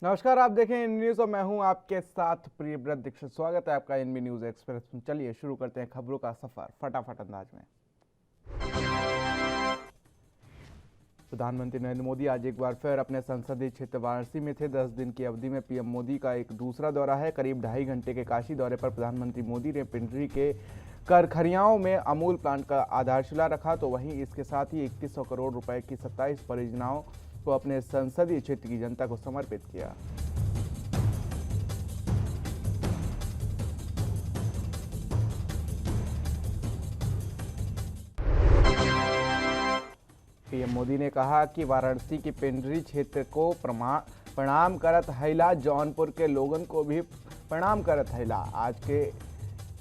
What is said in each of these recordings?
नमस्कार, आप देखें एनबी न्यूज और मैं हूं आपके साथ प्रियव्रत दीक्षित। स्वागत है आपका एनबी न्यूज एक्सप्रेस में। चलिए शुरू करते हैं खबरों का सफर फटाफट अंदाज में। प्रधानमंत्री नरेंद्र मोदी आज एक बार फिर अपने संसदीय क्षेत्र वाराणसी में थे। 10 दिन की अवधि में पीएम मोदी का एक दूसरा दौरा है। करीब 2.5 घंटे के काशी दौरे पर प्रधानमंत्री मोदी ने पिंडरी के करखरियाओं में अमूल प्लांट का आधारशिला रखा, तो वहीं इसके साथ ही 2100 करोड़ रुपए की 27 परियोजनाओं को अपने संसदीय क्षेत्र की जनता को समर्पित किया। पीएम मोदी ने कहा कि वाराणसी की पिंडरी क्षेत्र को प्रणाम करत हैला, जौनपुर के लोगन को भी प्रणाम करत हैला।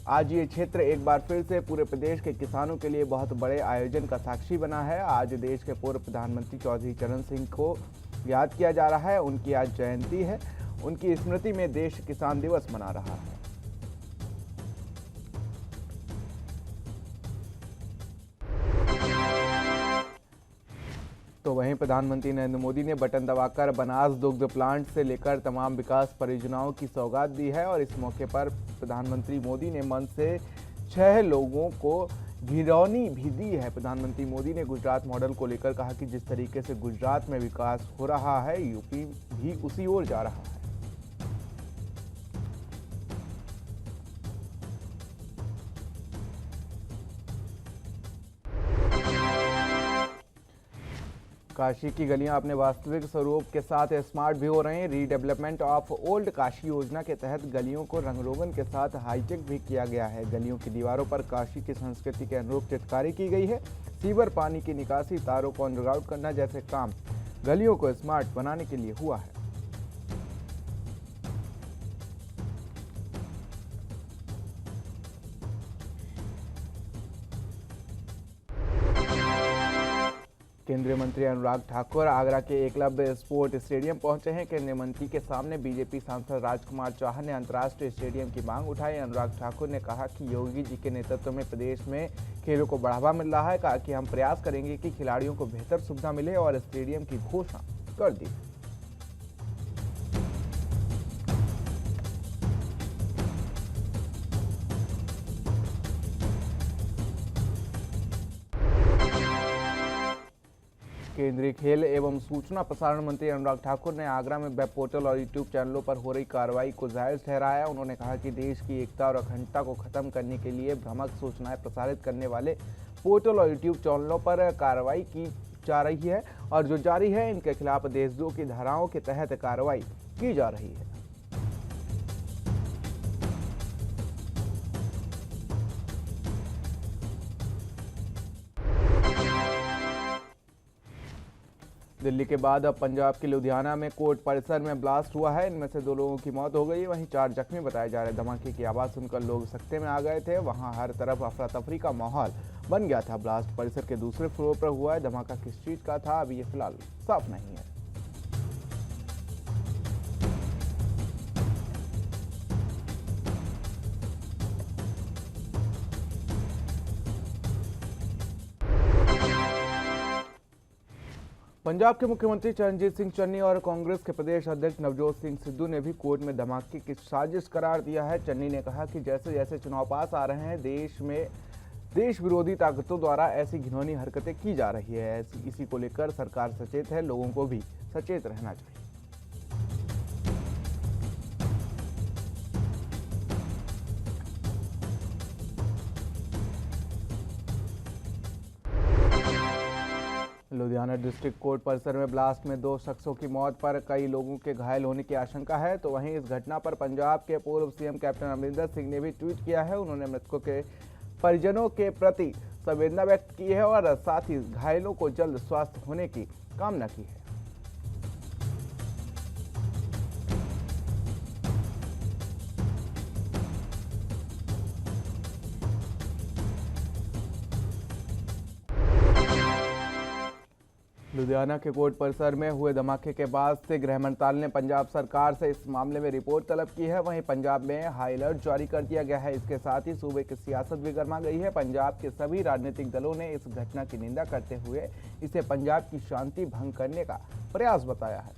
आज ये क्षेत्र एक बार फिर से पूरे प्रदेश के किसानों के लिए बहुत बड़े आयोजन का साक्षी बना है। आज देश के पूर्व प्रधानमंत्री चौधरी चरण सिंह को याद किया जा रहा है। उनकी आज जयंती है। उनकी स्मृति में देश किसान दिवस मना रहा है। तो वहीं प्रधानमंत्री नरेंद्र मोदी ने बटन दबाकर बनास दुग्ध प्लांट से लेकर तमाम विकास परियोजनाओं की सौगात दी है और इस मौके पर प्रधानमंत्री मोदी ने मंच से 6 लोगों को घिरौनी भी दी है। प्रधानमंत्री मोदी ने गुजरात मॉडल को लेकर कहा कि जिस तरीके से गुजरात में विकास हो रहा है, यूपी भी उसी ओर जा रहा है। काशी की गलियां अपने वास्तविक स्वरूप के साथ स्मार्ट भी हो रही हैं। रीडेवलपमेंट ऑफ ओल्ड काशी योजना के तहत गलियों को रंग रोगन के साथ हाईटेक भी किया गया है। गलियों की दीवारों पर काशी की संस्कृति के अनुरूप चित्रकारी की गई है। सीवर, पानी की निकासी, तारों को अंडरग्राउंड करना जैसे काम गलियों को स्मार्ट बनाने के लिए हुआ है। केंद्रीय मंत्री अनुराग ठाकुर आगरा के एकलव्य स्पोर्ट स्टेडियम पहुंचे हैं। केंद्रीय मंत्री के सामने बीजेपी सांसद राजकुमार चौहान ने अंतर्राष्ट्रीय स्टेडियम की मांग उठाई। अनुराग ठाकुर ने कहा कि योगी जी के नेतृत्व में प्रदेश में खेलों को बढ़ावा मिल रहा है। कहा कि हम प्रयास करेंगे कि खिलाड़ियों को बेहतर सुविधा मिले और स्टेडियम की घोषणा कर दी। केंद्रीय खेल एवं सूचना प्रसारण मंत्री अनुराग ठाकुर ने आगरा में वेब पोर्टल और यूट्यूब चैनलों पर हो रही कार्रवाई को जायज ठहराया। उन्होंने कहा कि देश की एकता और अखंडता को खत्म करने के लिए भ्रामक सूचनाएं प्रसारित करने वाले पोर्टल और यूट्यूब चैनलों पर कार्रवाई की जा रही है और जो जारी है, इनके खिलाफ देशद्रोह की धाराओं के तहत कार्रवाई की जा रही है। दिल्ली के बाद अब पंजाब के लुधियाना में कोर्ट परिसर में ब्लास्ट हुआ है। इनमें से 2 लोगों की मौत हो गई, वहीं 4 जख्मी बताए जा रहे। धमाके की आवाज सुनकर लोग सख्ते में आ गए थे। वहां हर तरफ अफरा तफरी का माहौल बन गया था। ब्लास्ट परिसर के दूसरे फ्लोर पर हुआ है। धमाका किस चीज का था, अभी ये फिलहाल साफ नहीं है। पंजाब के मुख्यमंत्री चरणजीत सिंह चन्नी और कांग्रेस के प्रदेश अध्यक्ष नवजोत सिंह सिद्धू ने भी कोर्ट में धमाके की साजिश करार दिया है। चन्नी ने कहा कि जैसे जैसे चुनाव पास आ रहे हैं, देश में देश विरोधी ताकतों द्वारा ऐसी घिनौनी हरकतें की जा रही है। इसी को लेकर सरकार सचेत है, लोगों को भी सचेत रहना चाहिए। लुधियाना डिस्ट्रिक्ट कोर्ट परिसर में ब्लास्ट में 2 शख्सों की मौत पर कई लोगों के घायल होने की आशंका है। तो वहीं इस घटना पर पंजाब के पूर्व सीएम कैप्टन अमरिंदर सिंह ने भी ट्वीट किया है। उन्होंने मृतकों के परिजनों के प्रति संवेदना व्यक्त की है और साथ ही घायलों को जल्द स्वस्थ होने की कामना की है। लुधियाना के कोर्ट परिसर में हुए धमाके के बाद से गृह मंत्रालय ने पंजाब सरकार से इस मामले में रिपोर्ट तलब की है। वहीं पंजाब में हाई अलर्ट जारी कर दिया गया है। इसके साथ ही सूबे की सियासत भी गर्मा गई है। पंजाब के सभी राजनीतिक दलों ने इस घटना की निंदा करते हुए इसे पंजाब की शांति भंग करने का प्रयास बताया है।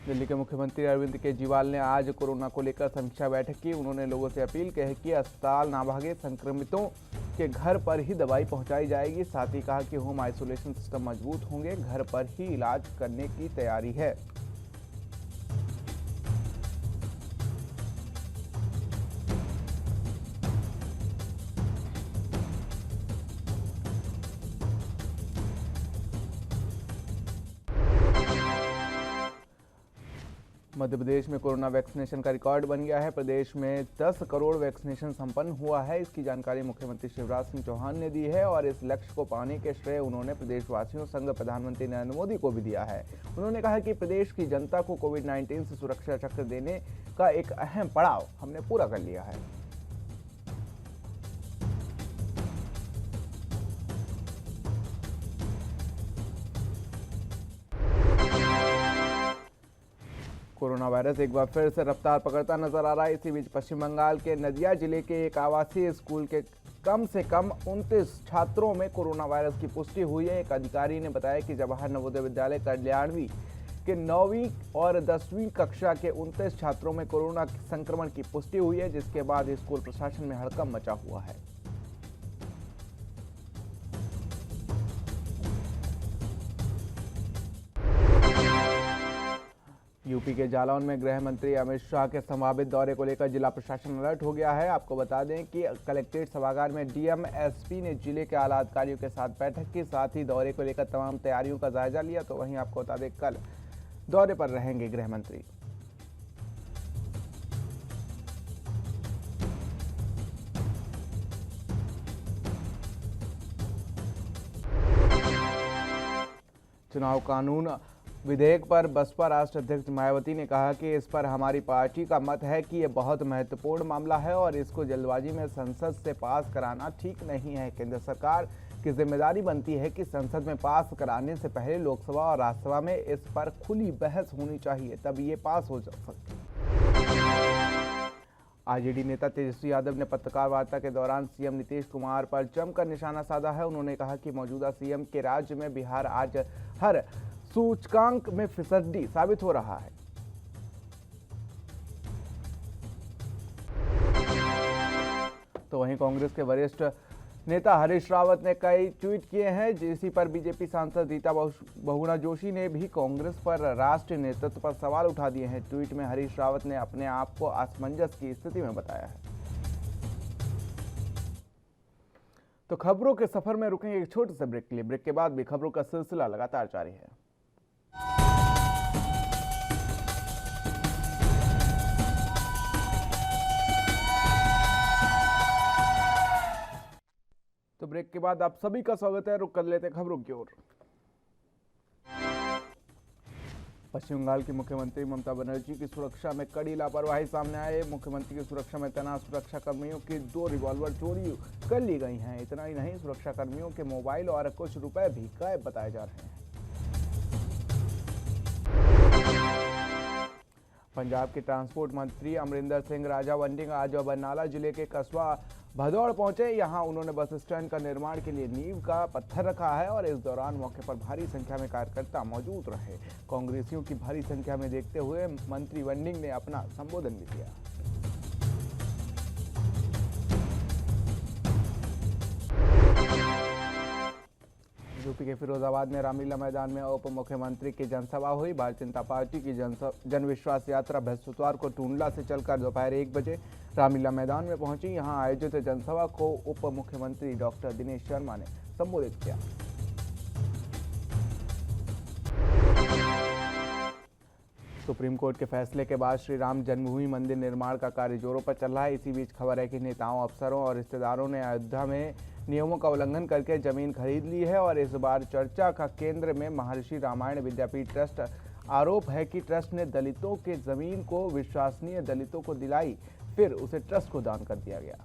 दिल्ली के मुख्यमंत्री अरविंद केजरीवाल ने आज कोरोना को लेकर समीक्षा बैठक की। उन्होंने लोगों से अपील की है कि अस्पताल ना भागे, संक्रमितों के घर पर ही दवाई पहुंचाई जाएगी। साथ ही कहा कि होम आइसोलेशन सिस्टम मजबूत होंगे, घर पर ही इलाज करने की तैयारी है। मध्य प्रदेश में कोरोना वैक्सीनेशन का रिकॉर्ड बन गया है। प्रदेश में 10 करोड़ वैक्सीनेशन संपन्न हुआ है। इसकी जानकारी मुख्यमंत्री शिवराज सिंह चौहान ने दी है और इस लक्ष्य को पाने के श्रेय उन्होंने प्रदेशवासियों संग प्रधानमंत्री नरेंद्र मोदी को भी दिया है। उन्होंने कहा कि प्रदेश की जनता को कोविड-19 से सुरक्षा चक्र देने का एक अहम पड़ाव हमने पूरा कर लिया है। कोरोना वायरस एक बार फिर से रफ्तार पकड़ता नजर आ रहा है। इसी बीच पश्चिम बंगाल के नदिया जिले के एक आवासीय स्कूल के कम से कम 29 छात्रों में कोरोना वायरस की पुष्टि हुई है। एक अधिकारी ने बताया कि जवाहर नवोदय विद्यालय कल्याणवी के 9वीं और 10वीं कक्षा के 29 छात्रों में कोरोना संक्रमण की पुष्टि हुई है, जिसके बाद स्कूल प्रशासन में हड़कंप मचा हुआ है। यूपी के जालौन में गृह मंत्री अमित शाह के संभावित दौरे को लेकर जिला प्रशासन अलर्ट हो गया है। आपको बता दें कि कलेक्ट्रेट सभागार में डीएम एसपी ने जिले के आला अधिकारियों के साथ बैठक की, साथ ही दौरे को लेकर तमाम तैयारियों का जायजा लिया। तो वहीं आपको बता दें कल दौरे पर रहेंगे गृह मंत्री। चुनाव कानून विधेयक पर बसपा राष्ट्र अध्यक्ष मायावती ने कहा कि इस पर हमारी पार्टी का मत है कि यह बहुत महत्वपूर्ण मामला है और इसको जल्दबाजी में संसद से पास कराना ठीक नहीं है। केंद्र सरकार की जिम्मेदारी बनती है कि संसद में पास कराने से पहले लोकसभा और राज्यसभा में इस पर खुली बहस होनी चाहिए, तभी ये पास हो सकती है। आरजेडी नेता तेजस्वी यादव ने पत्रकार वार्ता के दौरान सीएम नीतीश कुमार पर जमकर निशाना साधा है। उन्होंने कहा कि मौजूदा सीएम के राज्य में बिहार आज हर सूचकांक में फिसड्डी साबित हो रहा है। तो वहीं कांग्रेस के वरिष्ठ नेता हरीश रावत ने कई ट्वीट किए हैं। इसी पर बीजेपी सांसद रीता बहुगुणा जोशी ने भी कांग्रेस पर राष्ट्रीय नेतृत्व पर सवाल उठा दिए हैं। ट्वीट में हरीश रावत ने अपने आप को असमंजस की स्थिति में बताया है। तो खबरों के सफर में रुकेंगे एक छोटे से ब्रेक के लिए। ब्रेक के बाद भी खबरों का सिलसिला लगातार जारी है। तो ब्रेक के बाद आप सभी का स्वागत है। रुक कर लेते खबरों की ओर। पश्चिम बंगाल की मुख्यमंत्री ममता बनर्जी की सुरक्षा में कड़ी लापरवाही सामने आए। मुख्यमंत्री की सुरक्षा में तैनात सुरक्षा कर्मियों की 2 रिवॉल्वर चोरी कर ली गई हैं। इतना ही नहीं, सुरक्षा कर्मियों के मोबाइल और कुछ रुपए भी गायब बताए जा रहे हैं। पंजाब के ट्रांसपोर्ट मंत्री अमरिंदर सिंह राजा वंडिंग आज बरनाला जिले के कस्बा भदौड़ पहुंचे। यहां उन्होंने बस स्टैंड का निर्माण के लिए नींव का पत्थर रखा है और इस दौरान मौके पर भारी संख्या में कार्यकर्ता मौजूद रहे। कांग्रेसियों की भारी संख्या में देखते हुए मंत्री वंडिंग ने अपना संबोधन भी किया। यूपी के फिरोजाबाद में रामलीला मैदान में उप मुख्यमंत्री की जनसभा हुई। भारतीय जनता पार्टी की जन विश्वास यात्रा बृहस्पतिवार को टूंडला से चलकर दोपहर 1 बजे रामलीला मैदान में पहुंची। यहां आयोजित जनसभा को उप मुख्यमंत्री डॉक्टर दिनेश शर्मा ने संबोधित किया। सुप्रीम कोर्ट के फैसले के बाद श्री राम जन्मभूमि मंदिर निर्माण का कार्य जोरों पर चल रहा है। इसी बीच खबर है कि नेताओं, अफसरों और रिश्तेदारों ने अयोध्या में नियमों का उल्लंघन करके जमीन खरीद ली है और इस बार चर्चा का केंद्र में महर्षि रामायण विद्यापीठ ट्रस्ट। आरोप है कि ट्रस्ट ने दलितों के जमीन को विश्वसनीय दलितों को दिलाई, फिर उसे ट्रस्ट को दान कर दिया गया।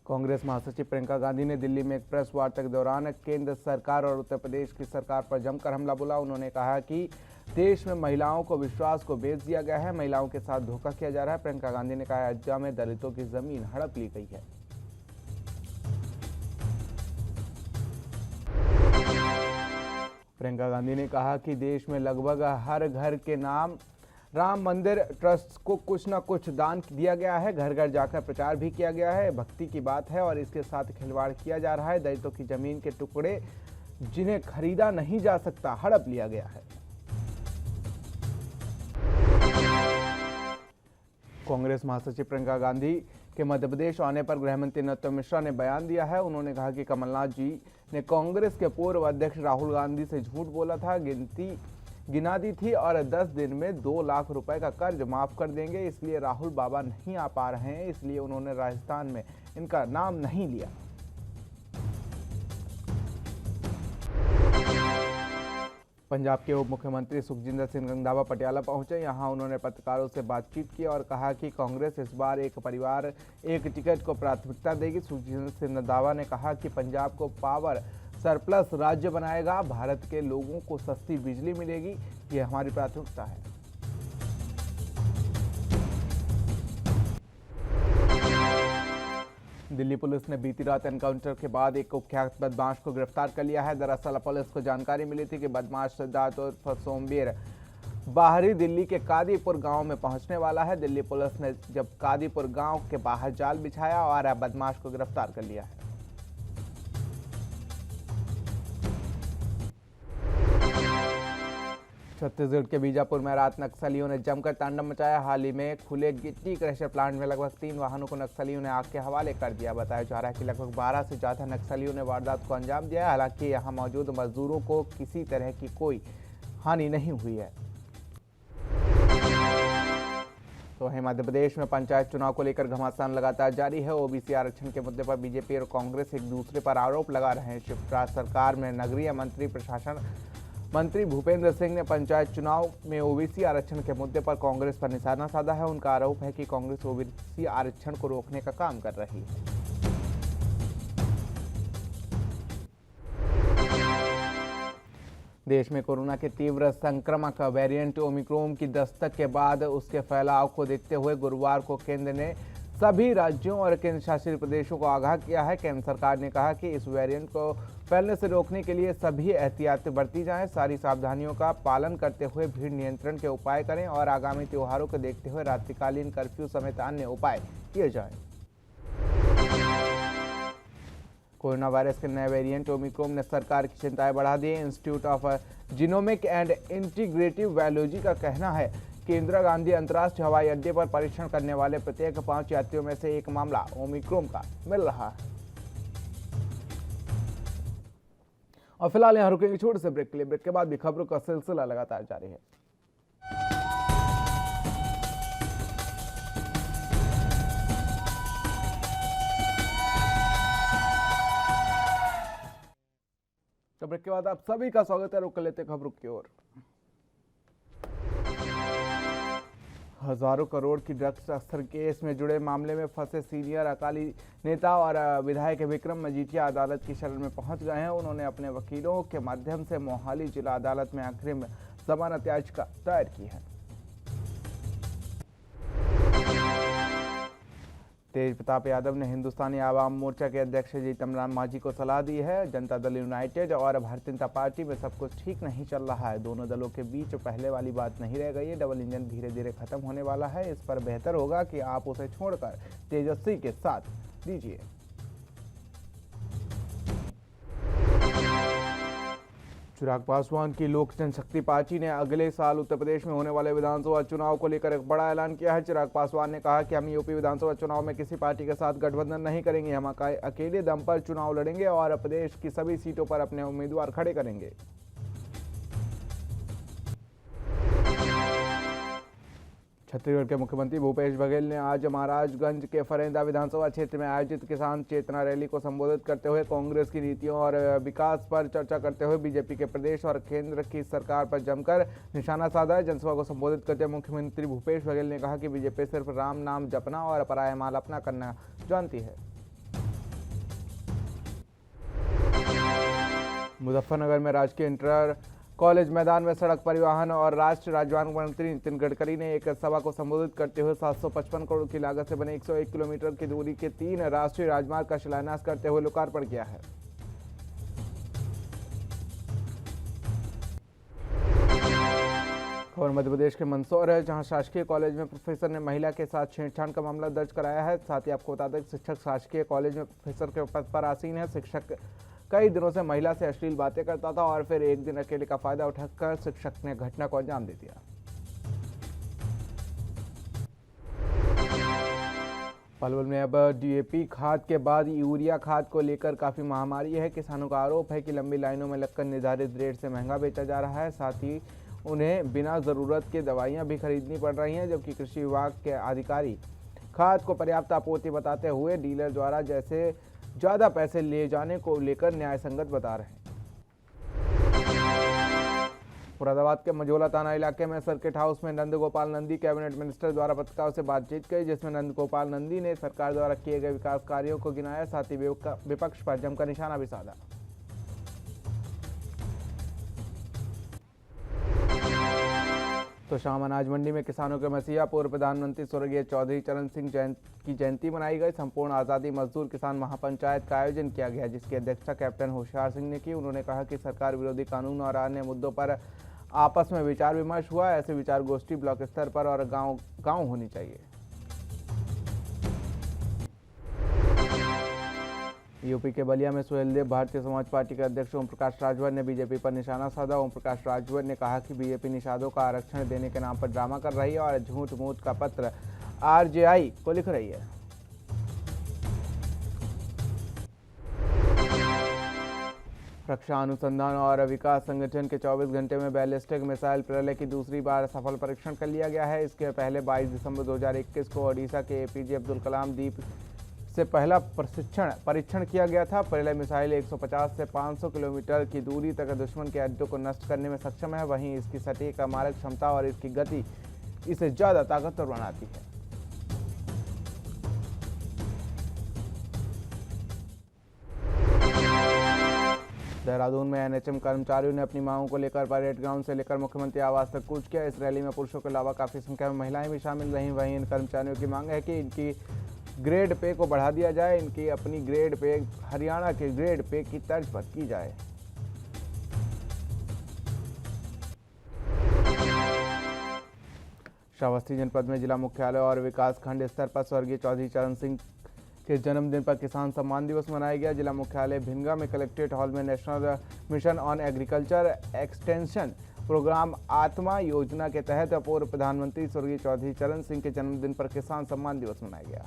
कांग्रेस महासचिव प्रियंका गांधी ने दिल्ली में एक प्रेस वार्ता के दौरान केंद्र सरकार और उत्तर प्रदेश की सरकार पर जमकर हमला बोला। उन्होंने कहा कि देश में महिलाओं को विश्वास को बेच दिया गया है, महिलाओं के साथ धोखा किया जा रहा है। प्रियंका गांधी ने कहा अयोध्या में दलितों की जमीन हड़प ली गई है। प्रियंका गांधी ने कहा कि देश में लगभग हर घर के नाम राम मंदिर ट्रस्ट को कुछ न कुछ दान दिया गया है। घर घर जाकर प्रचार भी किया गया है। भक्ति की बात है और इसके साथ खिलवाड़ किया जा रहा है। दलितों की जमीन के टुकड़े जिन्हें खरीदा नहीं जा सकता हड़प लिया गया है। कांग्रेस महासचिव प्रियंका गांधी के मध्य प्रदेश आने पर गृह मंत्री नरोत्तम मिश्रा ने बयान दिया है। उन्होंने कहा कि कमलनाथ जी ने कांग्रेस के पूर्व अध्यक्ष राहुल गांधी से झूठ बोला था, गिना दी थी और 10 दिन में 2 लाख रुपए का कर्ज माफ कर देंगे, इसलिए राहुल बाबा नहीं आ पा रहे हैं, इसलिए उन्होंने राजस्थान में इनका नाम नहीं लिया। पंजाब के उप मुख्यमंत्री सुखजिंदर सिंह रंधावा पटियाला पहुंचे। यहां उन्होंने पत्रकारों से बातचीत की और कहा कि कांग्रेस इस बार एक परिवार एक टिकट को प्राथमिकता देगी। सुखजिंदर सिंह रंधावा ने कहा कि पंजाब को पावर सरप्लस राज्य बनाएगा, भारत के लोगों को सस्ती बिजली मिलेगी, ये हमारी प्राथमिकता है। दिल्ली पुलिस ने बीती रात एनकाउंटर के बाद एक कुख्यात बदमाश को गिरफ्तार कर लिया है। दरअसल पुलिस को जानकारी मिली थी कि बदमाश सिद्धार्थ उर्फ सोमवीर बाहरी दिल्ली के कादीपुर गांव में पहुंचने वाला है। दिल्ली पुलिस ने जब कादीपुर गांव के बाहर जाल बिछाया और बदमाश को गिरफ्तार कर लिया है। छत्तीसगढ़ के बीजापुर में रात नक्सलियों ने जमकर तांडव मचाया। हाल ही में खुले गिट्टी क्रशर प्लांट में लगभग 3 वाहनों को नक्सलियों ने आग के हवाले कर दिया। बताया जा रहा है कि लगभग 12 से ज्यादा नक्सलियों ने वारदात को अंजाम दिया है। हालांकि यहां मौजूद मजदूरों को किसी तरह की कोई हानि नहीं हुई है। तो वहीं मध्य प्रदेश में पंचायत चुनाव को लेकर घमासान लगातार जारी है। ओबीसी आरक्षण के मुद्दे पर बीजेपी और कांग्रेस एक दूसरे पर आरोप लगा रहे हैं। शिवराज सरकार में नगरीय मंत्री प्रशासन मंत्री भूपेंद्र सिंह ने पंचायत चुनाव में ओबीसी आरक्षण के मुद्दे पर कांग्रेस पर निशाना साधा है। उनका आरोप है कि कांग्रेस ओबीसी आरक्षण को रोकने का काम कर रही है। देश में कोरोना के तीव्र संक्रमक वेरिएंट ओमिक्रॉन की दस्तक के बाद उसके फैलाव को देखते हुए गुरुवार को केंद्र ने सभी राज्यों और केंद्र शासित प्रदेशों को आगाह किया है। केंद्र सरकार ने कहा कि इस वेरिएंट को फैलने से रोकने के लिए सभी एहतियातें बरती जाएं, सारी सावधानियों का पालन करते हुए भीड़ नियंत्रण के उपाय करें और आगामी त्योहारों को देखते हुए रात्रिकालीन कर्फ्यू समेत अन्य उपाय किए जाएं। कोरोना वायरस के नए वेरिएंट ओमिक्रॉन ने सरकार की चिंताएं बढ़ा दी। Institute of genomic and integrative biology का कहना है कि इंदिरा गांधी अंतर्राष्ट्रीय हवाई अड्डे पर परीक्षण करने वाले प्रत्येक 5 यात्रियों में से एक मामला ओमिक्रॉन का मिल रहा है। और फिलहाल यहाँ रुकेंगे छोटे से ब्रेक के लिए। ब्रेक के बाद भी खबरों का सिलसिला लगातार जारी है। तो ब्रेक के बाद आप सभी का स्वागत है। रुक कर लेते खबरों की ओर। हजारों करोड़ की ड्रग्स तस्कर केस में जुड़े मामले में फंसे सीनियर अकाली नेता और विधायक विक्रम मजीठिया अदालत की शरण में पहुंच गए हैं। उन्होंने अपने वकीलों के माध्यम से मोहाली जिला अदालत में अग्रिम जमानत याचिका दायर की है। तेज प्रताप यादव ने हिंदुस्तानी आवाम मोर्चा के अध्यक्ष जीतन राम मांझी को सलाह दी है। जनता दल यूनाइटेड और भारतीय जनता पार्टी में सब कुछ ठीक नहीं चल रहा है। दोनों दलों के बीच पहले वाली बात नहीं रह गई है। डबल इंजन धीरे धीरे खत्म होने वाला है। इस पर बेहतर होगा कि आप उसे छोड़कर तेजस्वी के साथ दीजिए। चिराग पासवान की लोक जनशक्ति पार्टी ने अगले साल उत्तर प्रदेश में होने वाले विधानसभा चुनाव को लेकर एक बड़ा ऐलान किया है। चिराग पासवान ने कहा कि हम यूपी विधानसभा चुनाव में किसी पार्टी के साथ गठबंधन नहीं करेंगे। हम अकेले दम पर चुनाव लड़ेंगे और प्रदेश की सभी सीटों पर अपने उम्मीदवार खड़े करेंगे। छत्तीसगढ़ के मुख्यमंत्री भूपेश बघेल ने आज महाराजगंज के फरेंदा विधानसभा क्षेत्र में आयोजित किसान चेतना रैली को संबोधित करते हुए कांग्रेस की नीतियों और विकास पर चर्चा करते हुए बीजेपी के प्रदेश और केंद्र की सरकार पर जमकर निशाना साधा। जनसभा को संबोधित करते हुए मुख्यमंत्री भूपेश बघेल ने कहा कि बीजेपी सिर्फ राम नाम जपना और पराया माल अपना करना जानती है। मुजफ्फरनगर में राजकीय इंटर कॉलेज मैदान में सड़क परिवहन और राष्ट्रीय राजमार्ग मंत्री नितिन गडकरी ने एक सभा को संबोधित करते हुए 755 करोड़ की लागत से बने 101 किलोमीटर की दूरी के 3 राष्ट्रीय राजमार्ग का शिलान्यास करते हुए लोकार्पण किया है। और मध्य प्रदेश के मंदसौर है, जहां शासकीय कॉलेज में प्रोफेसर ने महिला के साथ छेड़छाड़ का मामला दर्ज कराया है। साथ ही आपको बता दें कि शिक्षक शासकीय कॉलेज में प्रोफेसर के पद पर आसीन है। शिक्षक कई दिनों से महिला से अश्लील बातें करता था और फिर एक दिन अकेले का फायदा उठाकर शिक्षक ने घटना को अंजाम दे दिया। पलवल में अब डीएपी खाद के बाद यूरिया खाद को लेकर काफी महामारी है। किसानों का आरोप है कि लंबी लाइनों में लगकर निर्धारित रेट से महंगा बेचा जा रहा है। साथ ही उन्हें बिना जरूरत के दवाइयां भी खरीदनी पड़ रही हैं, जबकि कृषि विभाग के अधिकारी खाद को पर्याप्त आपूर्ति बताते हुए डीलर द्वारा जैसे ज्यादा पैसे ले जाने को लेकर न्याय संगत बता रहे हैं। मुरादाबाद के मझोला थाना इलाके में सर्किट हाउस में नंद गोपाल नंदी कैबिनेट मिनिस्टर द्वारा पत्रकारों से बातचीत की, जिसमें नंद गोपाल नंदी ने सरकार द्वारा किए गए विकास कार्यों को गिनाया। साथ ही विपक्ष पर जमकर निशाना भी साधा। तो शाम अनाज मंडी में किसानों के मसीहा पूर्व प्रधानमंत्री स्वर्गीय चौधरी चरण सिंह की जयंती मनाई गई। संपूर्ण आज़ादी मजदूर किसान महापंचायत का आयोजन किया गया, जिसकी अध्यक्षता कैप्टन होशियार सिंह ने की। उन्होंने कहा कि सरकार विरोधी कानून और अन्य मुद्दों पर आपस में विचार विमर्श हुआ। ऐसे विचार गोष्ठी ब्लॉक स्तर पर और गांव होनी चाहिए। यूपी के बलिया में सुहेलदेव भारतीय समाज पार्टी के अध्यक्ष ओम प्रकाश राजभर ने बीजेपी पर निशाना साधा। ओम प्रकाश राजभर ने कहा कि बीजेपी निषादों का आरक्षण देने के नाम पर ड्रामा कर रही है और झूठ मूठ का पत्र आरजेआई को लिख रही है। रक्षा अनुसंधान और विकास संगठन के 24 घंटे में बैलिस्टिक मिसाइल प्रलय की दूसरी बार सफल परीक्षण कर लिया गया है। इसके पहले 22 दिसंबर 2021 को ओडिशा के एपीजे अब्दुल कलाम द्वीप से पहला परीक्षण किया गया था। प्रलय मिसाइल 150 से 500 किलोमीटर की दूरी तक दुश्मन के अड्डों को नष्ट करने में सक्षम है। वहीं इसकी सटीक मारक क्षमता और इसकी गति इसे ज्यादा ताकतवर बनाती है। देहरादून में एनएचएम कर्मचारियों ने अपनी मांगों को लेकर परेड ग्राउंड से लेकर मुख्यमंत्री आवास तक कूच किया। इस रैली में पुरुषों के अलावा काफी संख्या में महिलाएं भी शामिल रहीं। वहीं इन कर्मचारियों की मांग है कि इनकी ग्रेड पे को बढ़ा दिया जाए। इनकी अपनी ग्रेड पे हरियाणा के ग्रेड पे की तर्ज पर की जाए। श्रावस्ती जनपद में जिला मुख्यालय और विकास खंड स्तर पर स्वर्गीय चौधरी चरण सिंह के जन्मदिन पर किसान सम्मान दिवस मनाया गया। जिला मुख्यालय भिनगा में कलेक्ट्रेट हॉल में national mission on agriculture extension programme Atma योजना के तहत पूर्व प्रधानमंत्री स्वर्गीय चौधरी चरण सिंह के जन्मदिन पर किसान सम्मान दिवस मनाया गया।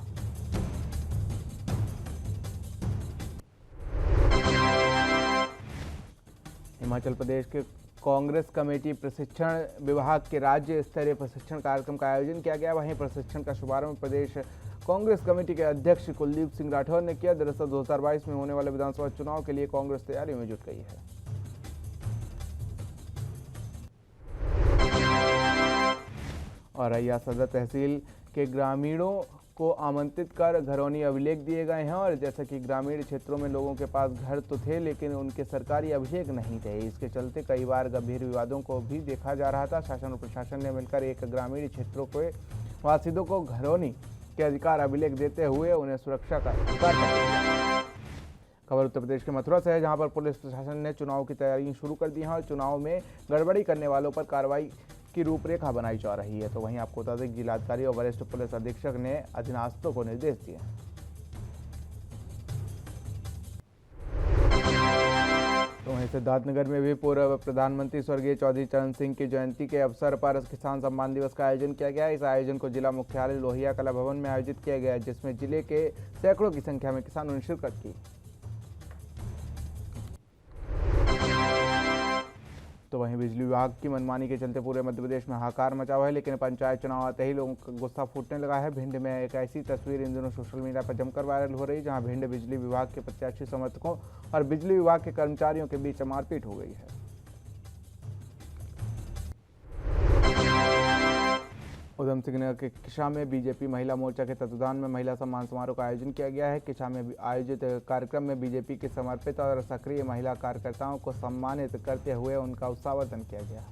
हिमाचल प्रदेश के कांग्रेस कमेटी प्रशिक्षण विभाग के राज्य स्तरीय प्रशिक्षण कार्यक्रम का आयोजन किया गया। वहीं प्रशिक्षण का शुभारंभ प्रदेश कांग्रेस कमेटी के अध्यक्ष कुलदीप सिंह राठौर ने किया। दरअसल 2022 में होने वाले विधानसभा चुनाव के लिए कांग्रेस तैयारी में जुट गई है। और रैया सदर तहसील के ग्रामीणों को आमंत्रित कर घरौनी अभिलेख दिए गए हैं। और जैसा कि ग्रामीण क्षेत्रों में लोगों के पास घर तो थे, लेकिन उनके सरकारी अभिलेख नहीं थे। इसके चलते कई बार गंभीर विवादों को भी देखा जा रहा था। शासन और प्रशासन ने मिलकर एक ग्रामीण क्षेत्रों के वासियों को घरौनी के अधिकार अभिलेख देते हुए उन्हें सुरक्षा का अधिकार दिया। खबर उत्तर प्रदेश के मथुरा से है, जहां पर पुलिस प्रशासन ने चुनाव की तैयारी शुरू कर दी है और चुनाव में गड़बड़ी करने वालों पर कार्रवाई की रूपरेखा बनाई जा रही है। तो वहीं आपको बता दें कि जिलाधिकारी और वरिष्ठ पुलिस अधीक्षक ने अधीनस्थों को निर्देश दिए। तो वहीं सिद्धार्थनगर में भी पूर्व प्रधानमंत्री स्वर्गीय चौधरी चरण सिंह की जयंती के अवसर पर किसान सम्मान दिवस का आयोजन किया गया। इस आयोजन को जिला मुख्यालय लोहिया कला भवन में आयोजित किया गया, जिसमें जिले के सैकड़ों की संख्या में किसानों ने शिरकत की। तो वहीं बिजली विभाग की मनमानी के चलते पूरे मध्य प्रदेश में हाहाकार मचा हुआ है, लेकिन पंचायत चुनाव आते ही लोगों का गुस्सा फूटने लगा है। भिंड में एक ऐसी तस्वीर इन दिनों सोशल मीडिया पर जमकर वायरल हो रही, जहां भिंड बिजली विभाग के प्रत्याशी समर्थकों और बिजली विभाग के कर्मचारियों के बीच मारपीट हो गई है। उधम सिंह नगर के किशा में बीजेपी महिला मोर्चा के तत्वाधान में महिला सम्मान समारोह का आयोजन किया गया है। किशा में आयोजित कार्यक्रम में बीजेपी के समर्पित और सक्रिय महिला कार्यकर्ताओं को सम्मानित करते हुए उनका उत्साहवर्धन किया गया।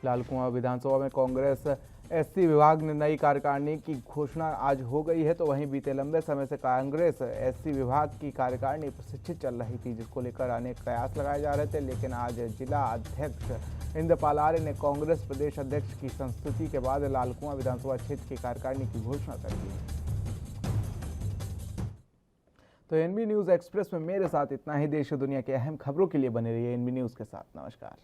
लालकुआं विधानसभा में कांग्रेस एससी विभाग ने नई कार्यकारिणी की घोषणा आज हो गई है, तो वहीं बीते लंबे समय से कांग्रेस एससी विभाग की कार्यकारिणी प्रशिक्षित चल रही थी, जिसको लेकर अनेक प्रयास लगाए जा रहे थे। लेकिन आज जिला अध्यक्ष इंद्रपाल आर्य ने कांग्रेस प्रदेश अध्यक्ष की संस्तुति के बाद लालकुआं विधानसभा क्षेत्र की कार्यकारिणी की घोषणा कर दी। तो एनबी न्यूज एक्सप्रेस में मेरे साथ इतना ही। देश और दुनिया के अहम खबरों के लिए बने रहिए एनबी न्यूज के साथ। नमस्कार।